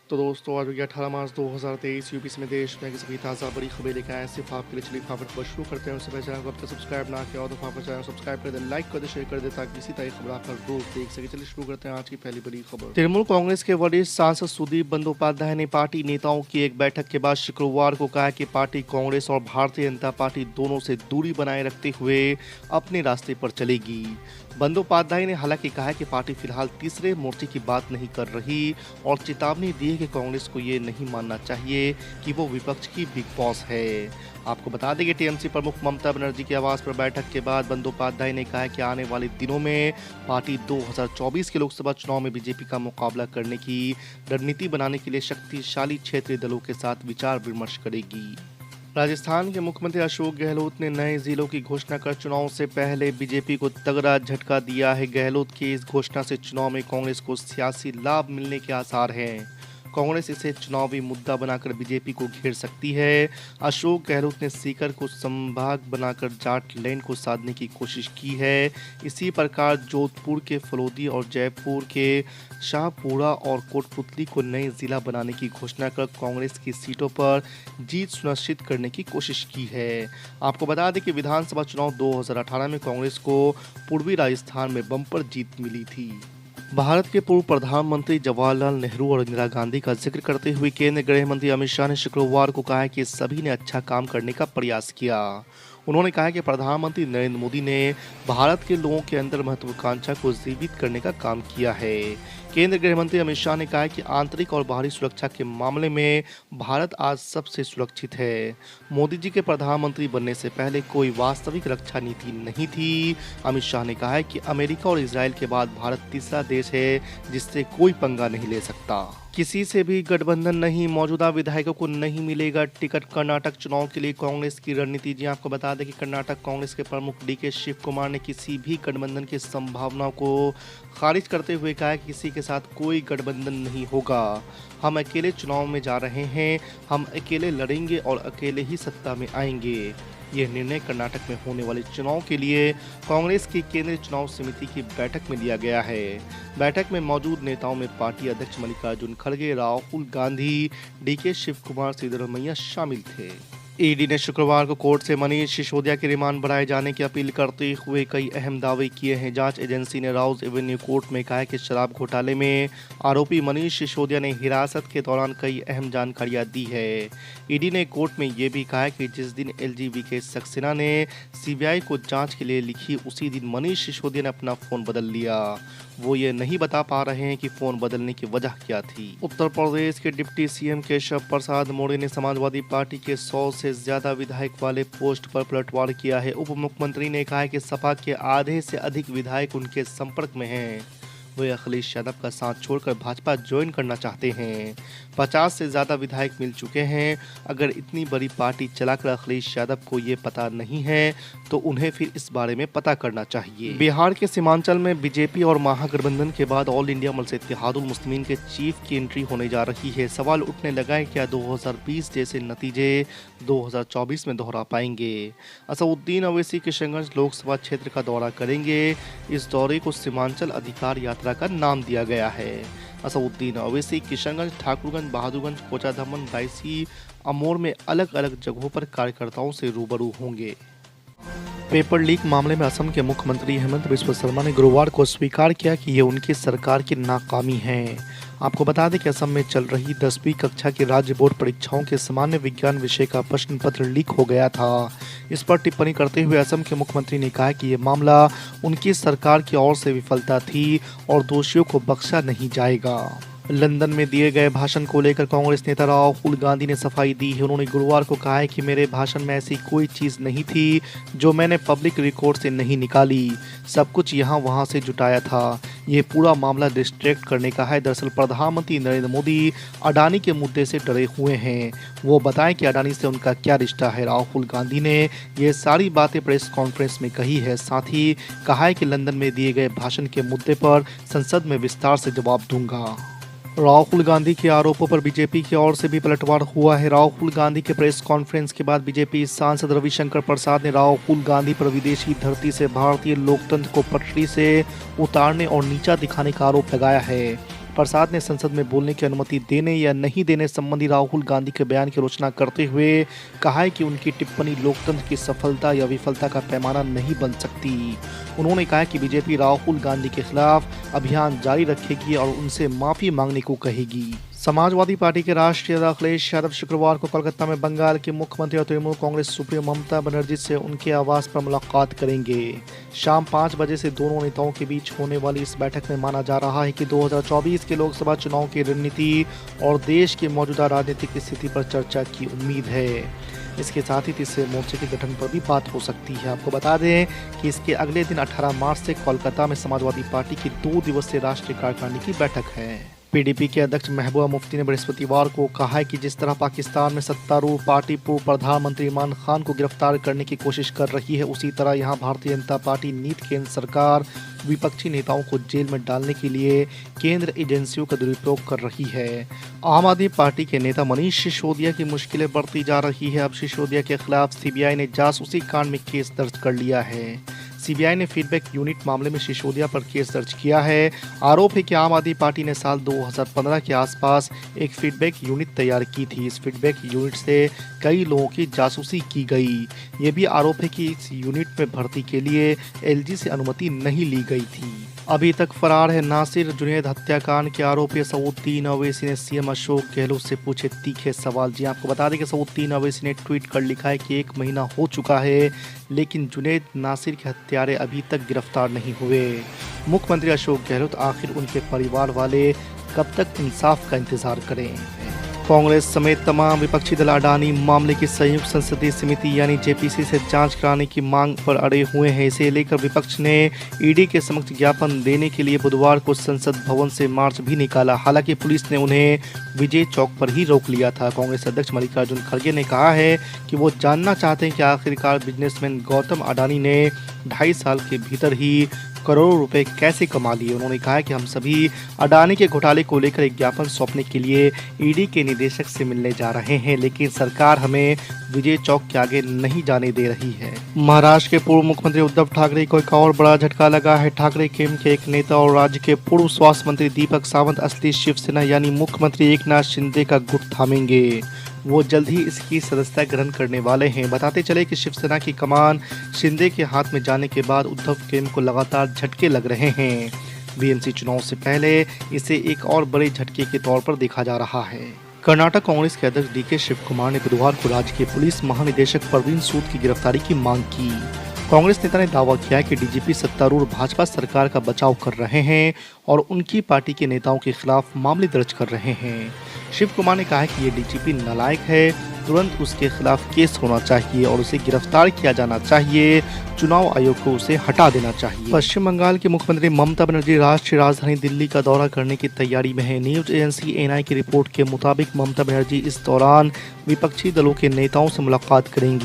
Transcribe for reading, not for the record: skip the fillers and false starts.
तो दोस्तों आज हो गया 18 मार्च 2023 यूपी में देश में की सभी ताज़ा बड़ी खबरें लेकर आए सिर्फ आपके लिए। चलिए खबर को शुरू करते हैं। उससे पहले चैनल को अब तक सब्सक्राइब ना किया हो तो खबर चैनल सब्सक्राइब कर दे, लाइक कर दे, शेयर कर दे ताकि इसी तरह खबर आप हर रोज देख सके। चलिए शुरू करते हैं आज की पहली बड़ी खबर। तृणमूल कांग्रेस के वरिष्ठ सांसद सुदीप बंदोपाध्याय ने पार्टी नेताओं की एक बैठक के बाद शुक्रवार को कहा कि पार्टी कांग्रेस और भारतीय जनता पार्टी दोनों से दूरी बनाए रखते हुए अपने रास्ते पर चलेगी। बंदोपाध्याय ने हालांकि कहा कि पार्टी फिलहाल तीसरे मोर्चे की बात नहीं कर रही और चेतावनी दी है कि कांग्रेस को ये नहीं मानना चाहिए कि वो विपक्ष की बिग बॉस है। आपको बता दें कि टीएमसी प्रमुख ममता बनर्जी के आवास पर बैठक के बाद बंदोपाध्याय ने कहा कि आने वाले दिनों में पार्टी 2024 के लोकसभा चुनाव में बीजेपी का मुकाबला करने की रणनीति बनाने के लिए शक्तिशाली क्षेत्रीय दलों के साथ विचार विमर्श करेगी। राजस्थान के मुख्यमंत्री अशोक गहलोत ने नए जिलों की घोषणा कर चुनाव से पहले बीजेपी को तगड़ा झटका दिया है। गहलोत की इस घोषणा से चुनाव में कांग्रेस को सियासी लाभ मिलने के आसार हैं। कांग्रेस इसे चुनावी मुद्दा बनाकर बीजेपी को घेर सकती है। अशोक गहलोत ने सीकर को संभाग बनाकर जाट लैंड को साधने की कोशिश की है। इसी प्रकार जोधपुर के फलोदी और जयपुर के शाहपुरा और कोटपुतली को नए जिला बनाने की घोषणा कर कांग्रेस की सीटों पर जीत सुनिश्चित करने की कोशिश की है। आपको बता दें कि विधानसभा चुनाव 2018 में कांग्रेस को पूर्वी राजस्थान में बम्पर जीत मिली थी। भारत के पूर्व प्रधानमंत्री जवाहरलाल नेहरू और इंदिरा गांधी का जिक्र करते हुए केंद्रीय गृह मंत्री अमित शाह ने शुक्रवार को कहा कि सभी ने अच्छा काम करने का प्रयास किया। उन्होंने कहा कि प्रधानमंत्री नरेंद्र मोदी ने भारत के लोगों के अंदर महत्वाकांक्षा को जीवित करने का काम किया है। केंद्रीय गृह मंत्री अमित शाह ने कहा कि आंतरिक और बाहरी सुरक्षा के मामले में भारत आज सबसे सुरक्षित है। मोदी जी के प्रधानमंत्री बनने से पहले कोई वास्तविक रक्षा नीति नहीं थी। अमित शाह ने कहा है कि अमेरिका और इजराइल के बाद भारत तीसरा देश है जिससे कोई पंगा नहीं ले सकता। किसी से भी गठबंधन नहीं, मौजूदा विधायकों को नहीं मिलेगा टिकट। कर्नाटक चुनाव के लिए कांग्रेस की रणनीति। जी आपको बता दें कि कर्नाटक कांग्रेस के प्रमुख डीके शिव कुमार ने किसी भी गठबंधन की संभावनाओं को खारिज करते हुए कहा कि किसी के साथ कोई गठबंधन नहीं होगा। हम अकेले चुनाव में जा रहे हैं, हम अकेले लड़ेंगे और अकेले ही सत्ता में आएंगे। यह निर्णय कर्नाटक में होने वाले चुनाव के लिए कांग्रेस की केंद्रीय चुनाव समिति की बैठक में लिया गया है। बैठक में मौजूद नेताओं में पार्टी अध्यक्ष मल्लिकार्जुन खड़गे, राहुल गांधी, डीके शिव कुमार, सिद्धरमैया शामिल थे। ईडी ने शुक्रवार को कोर्ट से मनीष सिसोदिया के रिमांड बढ़ाए जाने की अपील करते हुए कई अहम दावे किए हैं। जांच एजेंसी ने राउज एवेन्यू कोर्ट में कहा कि शराब घोटाले में आरोपी मनीष सिसोदिया ने हिरासत के दौरान कई अहम जानकारियां दी है। ईडी ने कोर्ट में यह भी कहा कि जिस दिन एलजीबी के सक्सेना ने सीबीआई को जांच के लिए लिखी उसी दिन मनीष सिसोदिया ने अपना फोन बदल लिया। वो ये नहीं बता पा रहे हैं कि फोन बदलने की वजह क्या थी। उत्तर प्रदेश के डिप्टी सीएम केशव प्रसाद मौर्य ने समाजवादी पार्टी के 100 से ज्यादा विधायक वाले पोस्ट पर पलटवार किया है। उप मुख्यमंत्री ने कहा कि सपा के आधे से अधिक विधायक उनके संपर्क में हैं। वे अखिलेश यादव का साथ छोड़कर भाजपा ज्वाइन करना चाहते हैं। 50 से ज़्यादा विधायक मिल चुके हैं। अगर इतनी बड़ी पार्टी चलाकर अखिलेश यादव को ये पता नहीं है तो उन्हें फिर इस बारे में पता करना चाहिए। बिहार के सीमांचल में बीजेपी और महागठबंधन के बाद ऑल इंडिया मजलिस इत्तेहादुल मुस्लिमीन के चीफ की एंट्री होने जा रही है। सवाल उठने लगा है क्या 2020 जैसे नतीजे 2024 में दोहरा पाएंगे। असदुद्दीन अवैसी किशनगंज लोकसभा क्षेत्र का दौरा करेंगे। इस दौरे को सीमांचल अधिकार यात्रा का नाम दिया गया है। असदुद्दीन अवैसी किशनगंज, ठाकुरगंज, बहादुरगंज, कोचाधामन, रायसी, अमोर में अलग अलग जगहों पर कार्यकर्ताओं से रूबरू होंगे। पेपर लीक मामले में असम के मुख्यमंत्री हेमंत बिस्वा शर्मा ने गुरुवार को स्वीकार किया कि ये उनकी सरकार की नाकामी है। आपको बता दें कि असम में चल रही 10वीं कक्षा की राज्य बोर्ड परीक्षाओं के सामान्य विज्ञान विषय का प्रश्न पत्र लीक हो गया था। इस पर टिप्पणी करते हुए असम के मुख्यमंत्री ने कहा कि ये मामला उनकी सरकार की ओर से विफलता थी और दोषियों को बख्शा नहीं जाएगा। लंदन में दिए गए भाषण को लेकर कांग्रेस नेता राहुल गांधी ने सफाई दी है। उन्होंने गुरुवार को कहा है कि मेरे भाषण में ऐसी कोई चीज़ नहीं थी जो मैंने पब्लिक रिकॉर्ड से नहीं निकाली। सब कुछ यहाँ वहाँ से जुटाया था। ये पूरा मामला डिस्ट्रैक्ट करने का है। दरअसल प्रधानमंत्री नरेंद्र मोदी अडानी के मुद्दे से डरे हुए हैं। वो बताएं कि अडानी से उनका क्या रिश्ता है। राहुल गांधी ने ये सारी बातें प्रेस कॉन्फ्रेंस में कही है। साथ ही कहा है कि लंदन में दिए गए भाषण के मुद्दे पर संसद में विस्तार से जवाब दूंगा। राहुल गांधी के आरोपों पर बीजेपी की ओर से भी पलटवार हुआ है। राहुल गांधी के प्रेस कॉन्फ्रेंस के बाद बीजेपी सांसद रविशंकर प्रसाद ने राहुल गांधी पर विदेशी धरती से भारतीय लोकतंत्र को पटरी से उतारने और नीचा दिखाने का आरोप लगाया है। प्रसाद ने संसद में बोलने की अनुमति देने या नहीं देने संबंधी राहुल गांधी के बयान की आलोचना करते हुए कहा है कि उनकी टिप्पणी लोकतंत्र की सफलता या विफलता का पैमाना नहीं बन सकती। उन्होंने कहा कि बीजेपी राहुल गांधी के खिलाफ अभियान जारी रखेगी और उनसे माफी मांगने को कहेगी। समाजवादी पार्टी के राष्ट्रीय अध्यक्ष अखिलेश यादव शुक्रवार को कोलकाता में बंगाल के मुख्यमंत्री और तृणमूल कांग्रेस सुप्रीमो ममता बनर्जी से उनके आवास पर मुलाकात करेंगे। शाम 5 बजे से दोनों नेताओं के बीच होने वाली इस बैठक में माना जा रहा है कि 2024 के लोकसभा चुनाव की रणनीति और देश की मौजूदा राजनीतिक स्थिति पर चर्चा की उम्मीद है। इसके साथ ही तीसरे मोर्चे के गठन पर भी बात हो सकती है। आपको बता दें कि इसके अगले दिन 18 मार्च से कोलकाता में समाजवादी पार्टी की 2 दिवसीय राष्ट्रीय कार्यकारिणी की बैठक है। पीडीपी के अध्यक्ष महबूबा मुफ्ती ने बृहस्पतिवार को कहा है कि जिस तरह पाकिस्तान में सत्तारूढ़ पार्टी पूर्व प्रधानमंत्री इमरान खान को गिरफ्तार करने की कोशिश कर रही है, उसी तरह यहां भारतीय जनता पार्टी नीति केंद्र सरकार विपक्षी नेताओं को जेल में डालने के लिए केंद्र एजेंसियों का दुरुपयोग कर रही है। आम आदमी पार्टी के नेता मनीष सिसोदिया की मुश्किलें बढ़ती जा रही है। अब सिसोदिया के खिलाफ सीबीआई ने जासूसी कांड में केस दर्ज कर लिया है। सीबीआई ने फीडबैक यूनिट मामले में सिसोदिया पर केस दर्ज किया है। आरोप है कि आम आदमी पार्टी ने साल 2015 के आसपास एक फीडबैक यूनिट तैयार की थी। इस फीडबैक यूनिट से कई लोगों की जासूसी की गई। ये भी आरोप है कि इस यूनिट में भर्ती के लिए एलजी से अनुमति नहीं ली गई थी। अभी तक फरार है नासिर जुनैद हत्याकांड के आरोपी सऊद्दीन ओवैसी ने सीएम अशोक गहलोत से पूछे तीखे सवाल। जी आपको बता दें कि सऊद्दीन ओवैसी ने ट्वीट कर लिखा है कि 1 महीना हो चुका है लेकिन जुनैद नासिर के हत्यारे अभी तक गिरफ्तार नहीं हुए। मुख्यमंत्री अशोक गहलोत आखिर उनके परिवार वाले कब तक इंसाफ का इंतजार करें। कांग्रेस समेत तमाम विपक्षी दल अडानी मामले की संयुक्त संसदीय समिति यानी जेपीसी से जांच कराने की मांग पर अड़े हुए हैं। इसे लेकर विपक्ष ने ईडी के समक्ष ज्ञापन देने के लिए बुधवार को संसद भवन से मार्च भी निकाला। हालांकि पुलिस ने उन्हें विजय चौक पर ही रोक लिया था। कांग्रेस अध्यक्ष मल्लिकार्जुन खड़गे ने कहा है कि वो जानना चाहते हैं कि आखिरकार बिजनेसमैन गौतम अडानी ने 2.5 साल के भीतर ही करोड़ों रुपए कैसे कमा लिए। उन्होंने कहा कि हम सभी अडानी के घोटाले को लेकर एक ज्ञापन सौंपने के लिए ईडी के निदेशक से मिलने जा रहे हैं, लेकिन सरकार हमें विजय चौक के आगे नहीं जाने दे रही है। महाराष्ट्र के पूर्व मुख्यमंत्री उद्धव ठाकरे को एक और बड़ा झटका लगा है। ठाकरे कैंप के एक नेता और राज्य के पूर्व स्वास्थ्य मंत्री दीपक सावंत असली शिवसेना यानी मुख्यमंत्री एकनाथ शिंदे का गुट थामेंगे। वो जल्द ही इसकी सदस्यता ग्रहण करने वाले हैं। बताते चले कि शिवसेना की कमान शिंदे के हाथ में जाने के बाद उद्धव कैंप को लगातार झटके लग रहे हैं। बीएमसी चुनाव से पहले इसे एक और बड़े झटके के तौर पर देखा जा रहा है। कर्नाटक कांग्रेस के अध्यक्ष डीके शिव कुमार ने बुधवार को राज्य के पुलिस महानिदेशक परवीन सूद की गिरफ्तारी की मांग की। कांग्रेस नेता ने दावा किया कि डीजीपी सत्तारूढ़ भाजपा सरकार का बचाव कर रहे हैं और उनकी पार्टी के नेताओं के खिलाफ मामले दर्ज कर रहे हैं। शिव कुमार ने कहा है कि ये डीजीपी नालायक है, तुरंत उसके खिलाफ केस होना चाहिए और उसे गिरफ्तार किया जाना चाहिए। चुनाव आयोग को उसे हटा देना चाहिए। पश्चिम बंगाल की मुख्यमंत्री ममता बनर्जी राष्ट्रीय राजधानी दिल्ली का दौरा करने की तैयारी में है। न्यूज एजेंसी एएनआई की रिपोर्ट के मुताबिक ममता बनर्जी इस दौरान विपक्षी दलों के नेताओं से मुलाकात करेंगी।